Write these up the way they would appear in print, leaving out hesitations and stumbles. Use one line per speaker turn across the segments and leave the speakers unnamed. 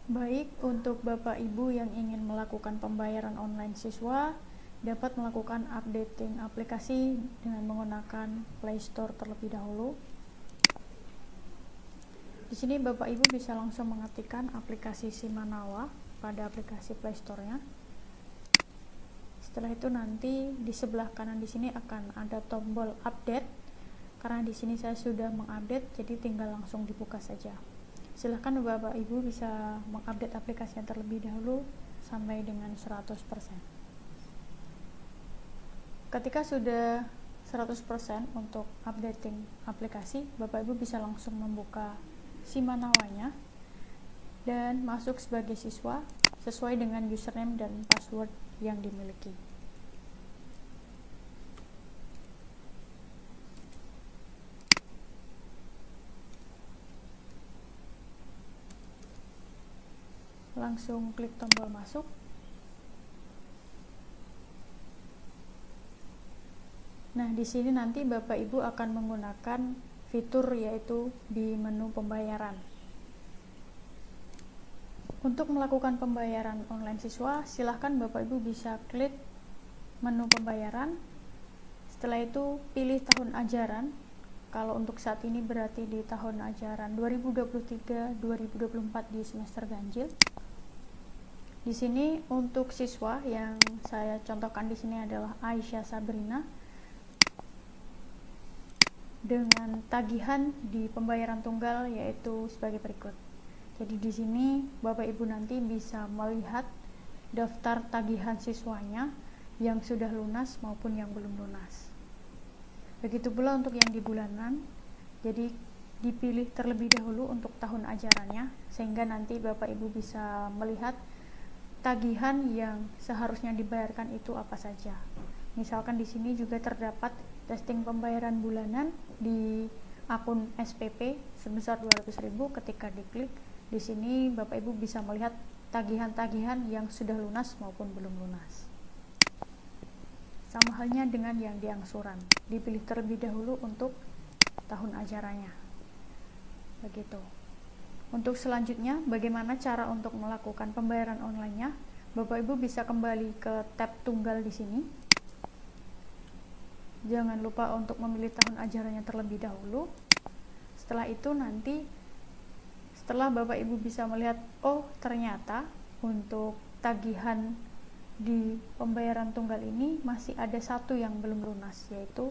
Baik, untuk Bapak Ibu yang ingin melakukan pembayaran online siswa, dapat melakukan updating aplikasi dengan menggunakan Play Store terlebih dahulu. Di sini Bapak Ibu bisa langsung mengetikkan aplikasi Simanawa pada aplikasi Play Store-nya. Setelah itu nanti di sebelah kanan di sini akan ada tombol update. Karena di sini saya sudah mengupdate, jadi tinggal langsung dibuka saja. Silahkan Bapak Ibu bisa mengupdate aplikasi yang terlebih dahulu sampai dengan 100%. Ketika sudah 100% untuk updating aplikasi, Bapak Ibu bisa langsung membuka Simanawanya dan masuk sebagai siswa sesuai dengan username dan password yang dimiliki. Langsung klik tombol masuk. Nah, di sini nanti Bapak Ibu akan menggunakan fitur yaitu di menu pembayaran. Untuk melakukan pembayaran online siswa, silahkan Bapak Ibu bisa klik menu pembayaran. Setelah itu pilih tahun ajaran. Kalau untuk saat ini berarti di tahun ajaran 2023-2024 di semester ganjil. Di sini untuk siswa yang saya contohkan di sini adalah Aisyah Sabrina dengan tagihan di pembayaran tunggal yaitu sebagai berikut. Jadi di sini Bapak Ibu nanti bisa melihat daftar tagihan siswanya yang sudah lunas maupun yang belum lunas. Begitu pula untuk yang di bulanan. Jadi dipilih terlebih dahulu untuk tahun ajarannya sehingga nanti Bapak Ibu bisa melihat tagihan yang seharusnya dibayarkan itu apa saja. Misalkan di sini juga terdapat testing pembayaran bulanan di akun SPP sebesar 200.000. Ketika diklik di sini Bapak Ibu bisa melihat tagihan-tagihan yang sudah lunas maupun belum lunas. Sama halnya dengan yang diangsuran, dipilih terlebih dahulu untuk tahun ajarannya. Begitu. Untuk selanjutnya, bagaimana cara untuk melakukan pembayaran online-nya? Bapak Ibu bisa kembali ke tab tunggal di sini. Jangan lupa untuk memilih tahun ajarannya terlebih dahulu. Setelah itu nanti, setelah Bapak Ibu bisa melihat, oh ternyata untuk tagihan di pembayaran tunggal ini masih ada satu yang belum lunas, yaitu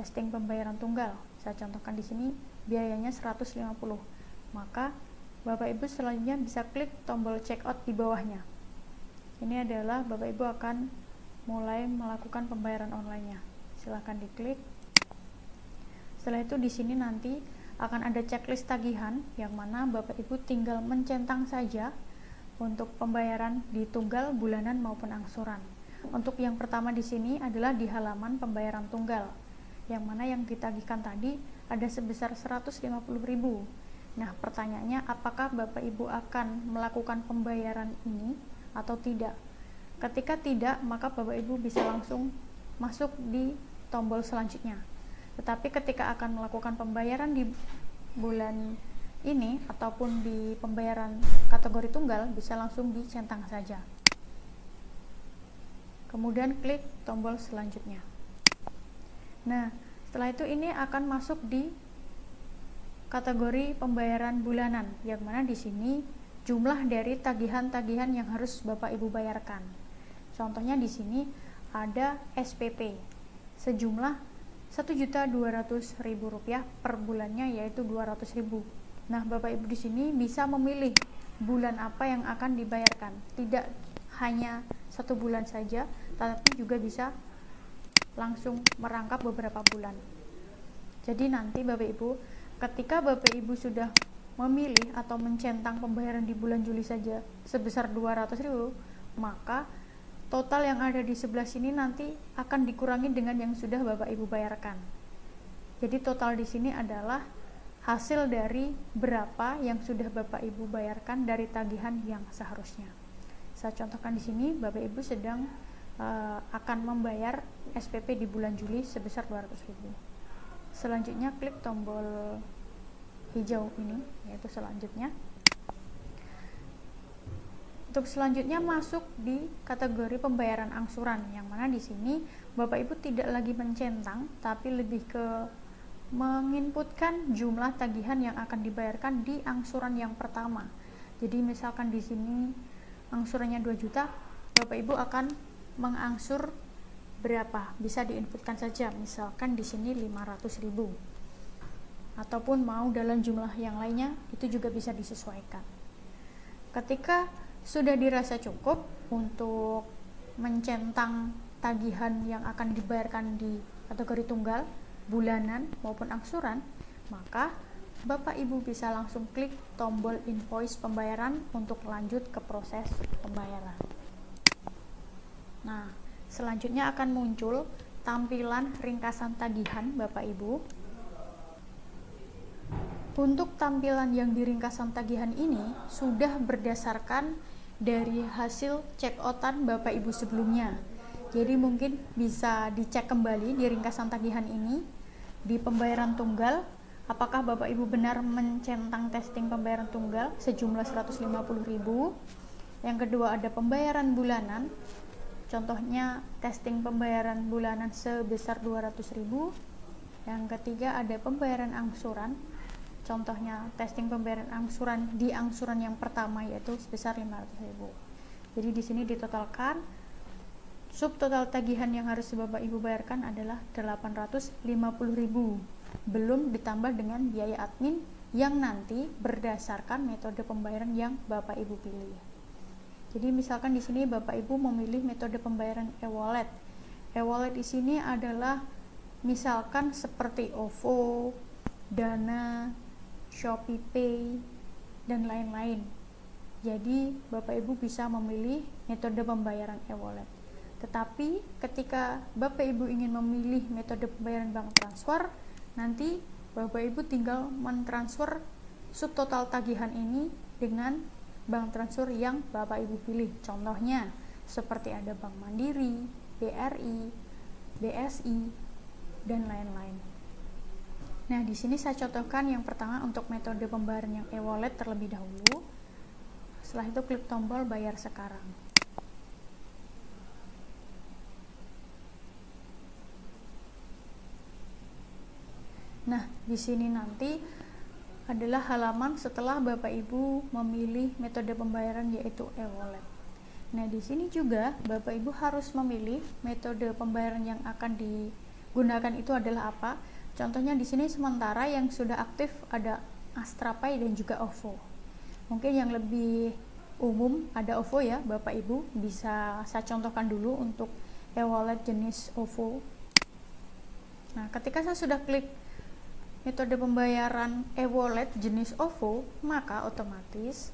testing pembayaran tunggal. Saya contohkan di sini biayanya 150. Maka Bapak Ibu selanjutnya bisa klik tombol check out di bawahnya. Ini adalah Bapak Ibu akan mulai melakukan pembayaran online-nya. Silahkan diklik. Setelah itu di sini nanti akan ada checklist tagihan yang mana Bapak Ibu tinggal mencentang saja untuk pembayaran di tunggal, bulanan maupun angsuran. Untuk yang pertama di sini adalah di halaman pembayaran tunggal, yang mana yang ditagihkan tadi ada sebesar 150.000. Nah, pertanyaannya apakah Bapak Ibu akan melakukan pembayaran ini atau tidak? Ketika tidak, maka Bapak Ibu bisa langsung masuk di tombol selanjutnya. Tetapi ketika akan melakukan pembayaran di bulan ini ataupun di pembayaran kategori tunggal, bisa langsung dicentang saja. Kemudian klik tombol selanjutnya. Nah, setelah itu ini akan masuk di kategori pembayaran bulanan, yang mana di sini jumlah dari tagihan-tagihan yang harus Bapak Ibu bayarkan. Contohnya di sini ada SPP sejumlah Rp1.200.000 per bulannya, yaitu 200.000. Nah, Bapak Ibu di sini bisa memilih bulan apa yang akan dibayarkan. Tidak hanya satu bulan saja, tapi juga bisa langsung merangkap beberapa bulan. Jadi nanti Bapak Ibu, ketika Bapak Ibu sudah memilih atau mencentang pembayaran di bulan Juli saja sebesar 200.000, maka total yang ada di sebelah sini nanti akan dikurangi dengan yang sudah Bapak Ibu bayarkan. Jadi total di sini adalah hasil dari berapa yang sudah Bapak Ibu bayarkan dari tagihan yang seharusnya. Saya contohkan di sini Bapak Ibu sedang akan membayar SPP di bulan Juli sebesar 200.000. Selanjutnya klik tombol hijau ini, yaitu selanjutnya. Untuk selanjutnya masuk di kategori pembayaran angsuran, yang mana di sini Bapak Ibu tidak lagi mencentang, tapi lebih ke menginputkan jumlah tagihan yang akan dibayarkan di angsuran yang pertama. Jadi misalkan di sini angsurannya 2 juta, Bapak Ibu akan mengangsur berapa? Bisa diinputkan saja, misalkan di sini 500.000. Ataupun mau dalam jumlah yang lainnya, itu juga bisa disesuaikan. Ketika sudah dirasa cukup untuk mencentang tagihan yang akan dibayarkan di kategori tunggal, bulanan maupun angsuran, maka Bapak Ibu bisa langsung klik tombol invoice pembayaran untuk lanjut ke proses pembayaran. Nah, selanjutnya akan muncul tampilan ringkasan tagihan Bapak Ibu. Untuk tampilan yang di ringkasan tagihan ini sudah berdasarkan dari hasil check-outan Bapak Ibu sebelumnya. Jadi mungkin bisa dicek kembali di ringkasan tagihan ini di pembayaran tunggal, apakah Bapak Ibu benar mencentang testing pembayaran tunggal sejumlah 150.000. Yang kedua ada pembayaran bulanan. Contohnya testing pembayaran bulanan sebesar 200.000. Yang ketiga ada pembayaran angsuran. Contohnya testing pembayaran angsuran di angsuran yang pertama yaitu sebesar 500.000. Jadi di sini ditotalkan subtotal tagihan yang harus Bapak Ibu bayarkan adalah 850.000. Belum ditambah dengan biaya admin yang nanti berdasarkan metode pembayaran yang Bapak Ibu pilih. Jadi misalkan di sini Bapak Ibu memilih metode pembayaran e-wallet. E-wallet di sini adalah misalkan seperti OVO, Dana, ShopeePay, dan lain-lain. Jadi Bapak Ibu bisa memilih metode pembayaran e-wallet. Tetapi ketika Bapak Ibu ingin memilih metode pembayaran bank transfer, nanti Bapak Ibu tinggal mentransfer subtotal tagihan ini dengan bank transfer yang Bapak Ibu pilih. Contohnya seperti ada Bank Mandiri, BRI, BSI, dan lain-lain. Nah, di sini saya contohkan yang pertama untuk metode pembayaran yang e-wallet terlebih dahulu. Setelah itu klik tombol bayar sekarang. Nah, di sini nanti adalah halaman setelah Bapak Ibu memilih metode pembayaran yaitu e-wallet. Nah, di sini juga Bapak Ibu harus memilih metode pembayaran yang akan digunakan itu adalah apa. Contohnya di sini sementara yang sudah aktif ada Astrapay dan juga OVO. Mungkin yang lebih umum ada OVO ya, Bapak Ibu bisa saya contohkan dulu untuk e-wallet jenis OVO. Nah, ketika saya sudah klik metode pembayaran e-wallet jenis OVO, maka otomatis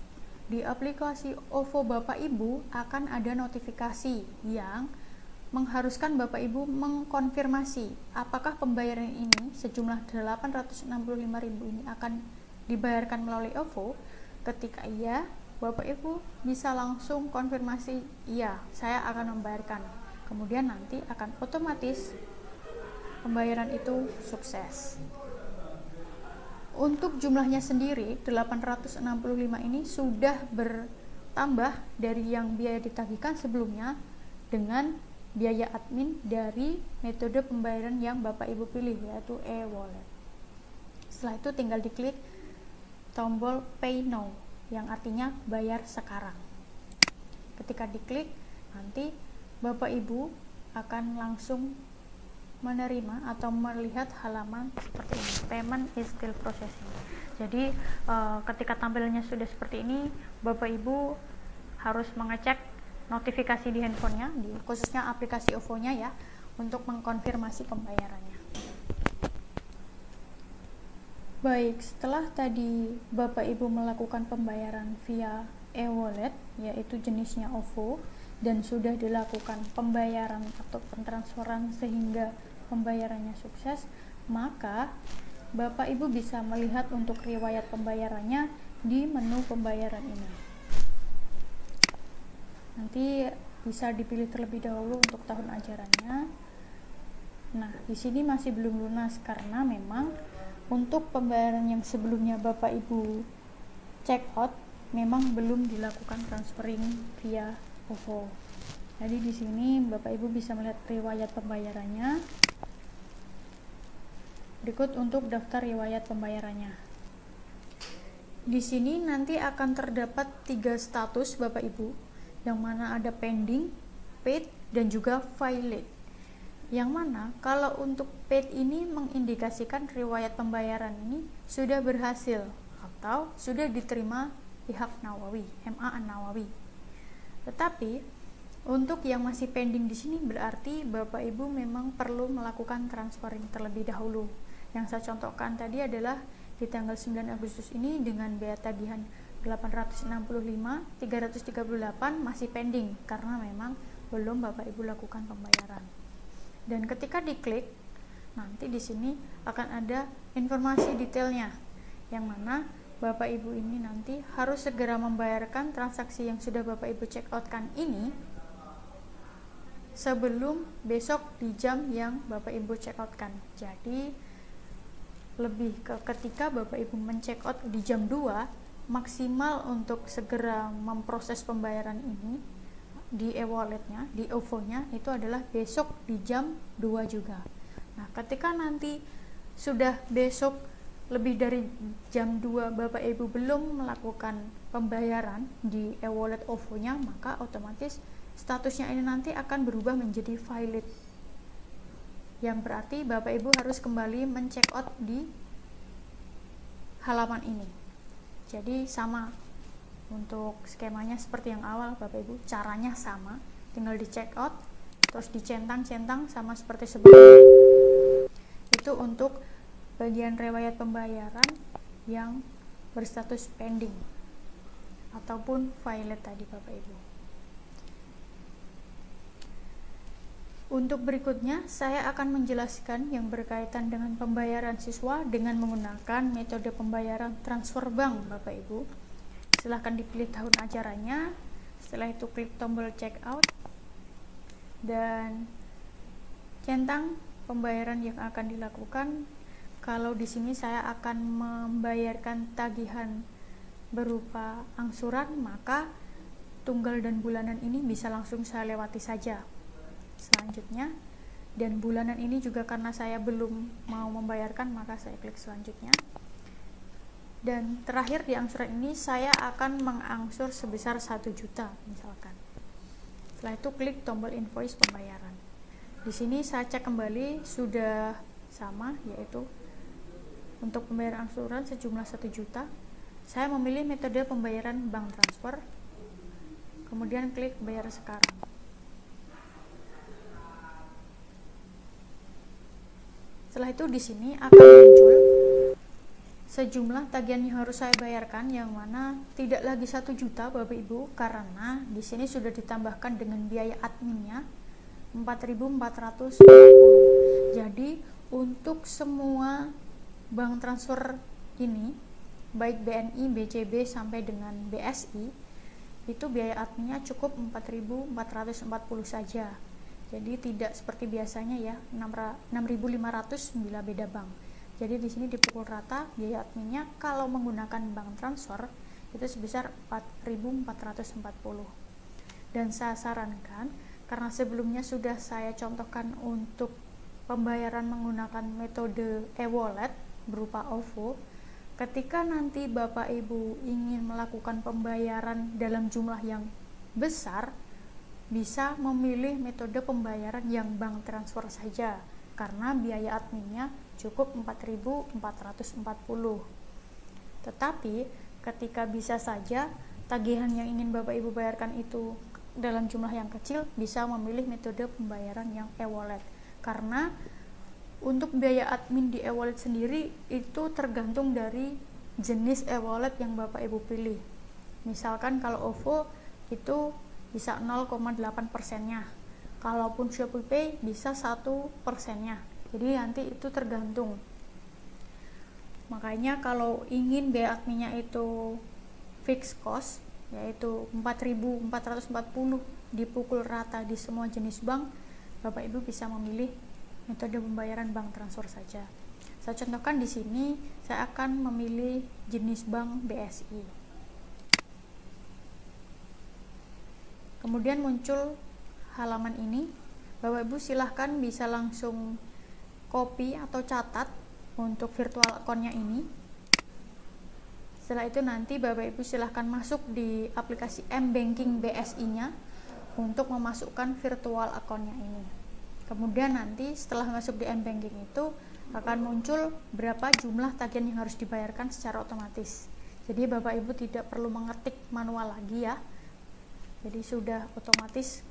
di aplikasi OVO Bapak Ibu akan ada notifikasi yang mengharuskan Bapak Ibu mengkonfirmasi apakah pembayaran ini sejumlah 865.000 ini akan dibayarkan melalui OVO. Ketika iya, Bapak Ibu bisa langsung konfirmasi iya, saya akan membayarkan. Kemudian nanti akan otomatis pembayaran itu sukses. Untuk jumlahnya sendiri 865 ini sudah bertambah dari yang biaya ditagihkan sebelumnya dengan biaya admin dari metode pembayaran yang Bapak Ibu pilih yaitu e-wallet. Setelah itu tinggal diklik tombol Pay Now yang artinya bayar sekarang. Ketika diklik, nanti Bapak Ibu akan langsung menerima atau melihat halaman seperti ini. Payment is still processing. Jadi ketika tampilannya sudah seperti ini, Bapak Ibu harus mengecek notifikasi di handphonenya, khususnya aplikasi OVO-nya ya, untuk mengkonfirmasi pembayarannya. Baik, setelah tadi Bapak Ibu melakukan pembayaran via e-wallet, yaitu jenisnya OVO, dan sudah dilakukan pembayaran atau pentransferan sehingga pembayarannya sukses, maka Bapak Ibu bisa melihat untuk riwayat pembayarannya di menu pembayaran ini. Nanti bisa dipilih terlebih dahulu untuk tahun ajarannya. Nah, di sini masih belum lunas karena memang untuk pembayaran yang sebelumnya Bapak Ibu check out memang belum dilakukan transferring via OVO. Jadi di sini Bapak Ibu bisa melihat riwayat pembayarannya. Berikut untuk daftar riwayat pembayarannya. Di sini nanti akan terdapat 3 status Bapak Ibu, yang mana ada pending, paid, dan juga filed. Yang mana kalau untuk paid ini mengindikasikan riwayat pembayaran ini sudah berhasil atau sudah diterima pihak Nawawi, MA An-Nawawi. Tetapi untuk yang masih pending di sini berarti Bapak Ibu memang perlu melakukan transferring terlebih dahulu. Yang saya contohkan tadi adalah di tanggal 9 Agustus ini dengan biaya tagihan 865, 338 masih pending karena memang belum Bapak Ibu lakukan pembayaran. Dan ketika diklik, nanti di sini akan ada informasi detailnya, yang mana Bapak Ibu ini nanti harus segera membayarkan transaksi yang sudah Bapak Ibu check outkan ini sebelum besok di jam yang Bapak Ibu check outkan. Jadi lebih ke ketika Bapak Ibu men-check out di jam 2, maksimal untuk segera memproses pembayaran ini di e-walletnya, di OVO-nya itu adalah besok di jam 2 juga. Nah, ketika nanti sudah besok lebih dari jam 2 Bapak Ibu belum melakukan pembayaran di e-wallet OVO-nya, maka otomatis statusnya ini nanti akan berubah menjadi valid. Yang berarti Bapak Ibu harus kembali men-check out di halaman ini. Jadi sama untuk skemanya seperti yang awal Bapak Ibu, caranya sama, tinggal di check out terus dicentang-centang sama seperti sebelumnya. Itu untuk bagian riwayat pembayaran yang berstatus pending ataupun valid tadi Bapak Ibu. Untuk berikutnya, saya akan menjelaskan yang berkaitan dengan pembayaran siswa dengan menggunakan metode pembayaran transfer bank, Bapak Ibu. Silahkan dipilih tahun ajarannya, setelah itu klik tombol check out, dan centang pembayaran yang akan dilakukan. Kalau di sini saya akan membayarkan tagihan berupa angsuran, maka tunggal dan bulanan ini bisa langsung saya lewati saja. Selanjutnya, dan bulanan ini juga karena saya belum mau membayarkan, maka saya klik selanjutnya. Dan terakhir di angsuran ini saya akan mengangsur sebesar 1 juta misalkan. Setelah itu klik tombol invoice pembayaran. Di sini saya cek kembali sudah sama, yaitu untuk pembayaran angsuran sejumlah 1 juta. Saya memilih metode pembayaran bank transfer. Kemudian klik bayar sekarang. Setelah itu di sini akan muncul sejumlah tagihan yang harus saya bayarkan, yang mana tidak lagi 1 juta Bapak Ibu, karena di sini sudah ditambahkan dengan biaya adminnya 4.440. Jadi untuk semua bank transfer ini, baik BNI, BCB sampai dengan BSI, itu biaya adminnya cukup 4.440 saja. Jadi tidak seperti biasanya ya, 6.500 bila beda bank. Jadi di sini dipukul rata biaya adminnya kalau menggunakan bank transfer itu sebesar 4.440. Dan saya sarankan, karena sebelumnya sudah saya contohkan untuk pembayaran menggunakan metode e-wallet berupa OVO, ketika nanti Bapak Ibu ingin melakukan pembayaran dalam jumlah yang besar, bisa memilih metode pembayaran yang bank transfer saja, karena biaya adminnya cukup 4.440. Tetapi ketika bisa saja tagihan yang ingin Bapak Ibu bayarkan itu dalam jumlah yang kecil, bisa memilih metode pembayaran yang e-wallet, karena untuk biaya admin di e-wallet sendiri itu tergantung dari jenis e-wallet yang Bapak Ibu pilih. Misalkan kalau OVO itu bisa 0,8%-nya, kalaupun ShopeePay bisa 1%-nya. Jadi nanti itu tergantung. Makanya kalau ingin biaya adminnya itu fixed cost, yaitu 4.440 dipukul rata di semua jenis bank, Bapak Ibu bisa memilih metode pembayaran bank transfer saja. Saya contohkan di sini, saya akan memilih jenis bank BSI. Kemudian muncul halaman ini. Bapak Ibu silahkan bisa langsung copy atau catat untuk virtual account-nya ini. Setelah itu nanti Bapak Ibu silahkan masuk di aplikasi mBanking BSI-nya untuk memasukkan virtual account-nya ini. Kemudian nanti setelah masuk di mBanking itu akan muncul berapa jumlah tagihan yang harus dibayarkan secara otomatis. Jadi Bapak Ibu tidak perlu mengetik manual lagi ya. Jadi sudah otomatis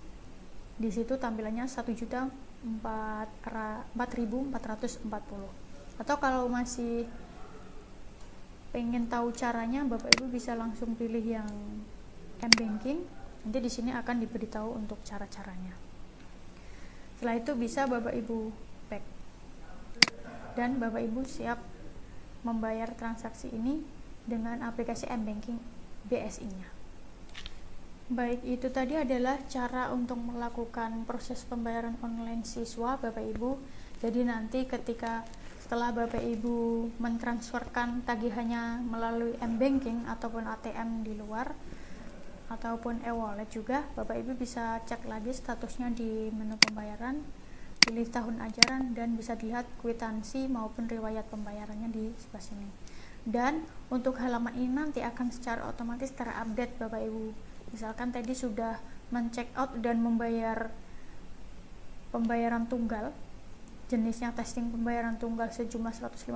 di situ tampilannya 1.004.440. Atau kalau masih pengen tahu caranya, Bapak Ibu bisa langsung pilih yang mBanking. Nanti di sini akan diberitahu untuk cara-caranya. Setelah itu bisa Bapak Ibu back. Dan Bapak Ibu siap membayar transaksi ini dengan aplikasi mBanking BSI-nya. Baik, itu tadi adalah cara untuk melakukan proses pembayaran online siswa Bapak Ibu. Jadi nanti ketika setelah Bapak Ibu mentransferkan tagihannya melalui mBanking ataupun ATM di luar ataupun e-wallet juga, Bapak Ibu bisa cek lagi statusnya di menu pembayaran, pilih tahun ajaran, dan bisa dilihat kwitansi maupun riwayat pembayarannya di sebelah sini. Dan untuk halaman ini nanti akan secara otomatis terupdate Bapak Ibu. Misalkan tadi sudah men-check out dan membayar pembayaran tunggal, jenisnya testing pembayaran tunggal sejumlah 150,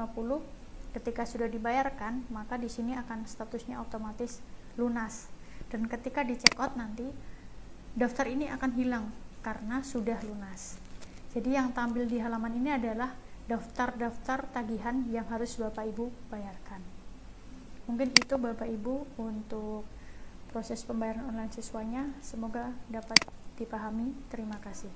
ketika sudah dibayarkan, maka di sini akan statusnya otomatis lunas. Dan ketika di check out nanti, daftar ini akan hilang karena sudah lunas. Jadi yang tampil di halaman ini adalah daftar-daftar tagihan yang harus Bapak Ibu bayarkan. Mungkin itu Bapak Ibu untuk proses pembayaran online siswanya. Semoga dapat dipahami. Terima kasih.